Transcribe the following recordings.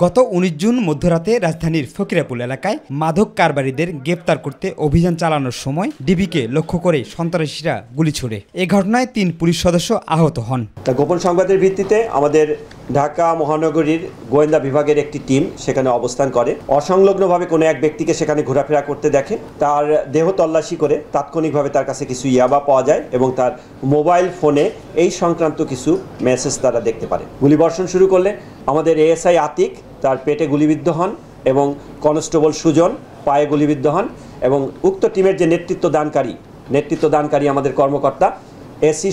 গত ১৯ জুন মধ্যরাতে রাজধানীর ফকিরাপুল এলাকায় মাদক কারবারিদের গ্রেপ্তার করতে অভিযান চালানোর সময় ডিবিকে লক্ষ্য করে সন্ত্রাসীরা গুলি ছোড়ে। এ ঘটনায় ৩ পুলিশ সদস্য আহত হন। গোপন সংবাদের ভিত্তিতে আমাদের ঢাকা মহানগরীর গোয়েন্দা বিভাগের একটি টিম সেখানে অবস্থান করে। অসংলগ্নভাবে কোনো এক ব্যক্তিকে সেখানে ঘোরাফেরা করতে দেখে। তার দেহ তল্লাশি করে তাৎক্ষণিকভাবে তার কাছে কিছু ইয়াবা পাওয়া যায় এবং তার মোবাইল ফোনে এই সংক্রান্ত কিছু মেসেজ তারা দেখতে পারে। গুলিবর্ষণ শুরু করলে আমাদের এএসআই আতিক তার পেটে গুলিবিদ্ধ হন এবং কনস্টেবল সুজন পায়ে গুলিবিদ্ধ হন এবং উক্ত টিমের যে নেতৃত্বদানকারী আমাদের কর্মকর্তা এসি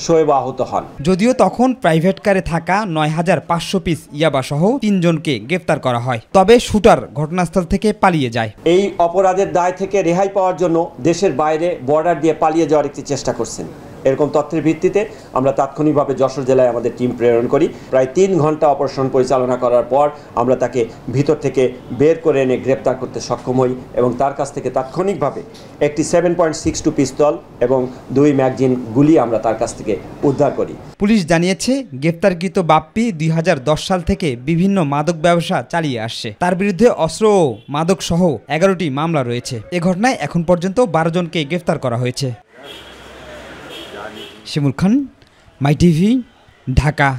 শোয়েব আহত হন। যদিও তখন প্রাইভেট কারে থাকা ৯,৫০০ পিস ইয়াবা সহ ৩ জনকে গ্রেফতার করা হয়, তবে শুটার ঘটনাস্থল থেকে পালিয়ে যায়। এই অপরাধের দায় থেকে রেহাই পাওয়ার জন্য দেশের বাইরে বর্ডার দিয়ে পালিয়ে যাওয়ার একটি চেষ্টা করছেন। এরকম তথ্যের ভিত্তিতে আমরা তাৎক্ষণিকভাবে যশোর জেলায় আমাদের টিম প্রেরণ করি। প্রায় ৩ ঘন্টা অপারেশন পরিচালনা করার পর আমরা তাকে ভিতর থেকে বের করে এনে গ্রেপ্তার করতে সক্ষম হই এবং তার কাছ থেকে তাৎক্ষণিকভাবে একটি 7.62 পিস্তল এবং 2 ম্যাগাজিন গুলি আমরা তার কাছ থেকে উদ্ধার করি। পুলিশ জানিয়েছে গ্রেপ্তারকৃত বাপ্পি ২০১০ সাল থেকে বিভিন্ন মাদক ব্যবসা চালিয়ে আসছে। তার বিরুদ্ধে অস্ত্র ও মাদক সহ ১১টি মামলা রয়েছে। এ ঘটনায় এখন পর্যন্ত ১২ জনকে গ্রেপ্তার করা হয়েছে। শিমুল খান, মাই টিভি, ঢাকা।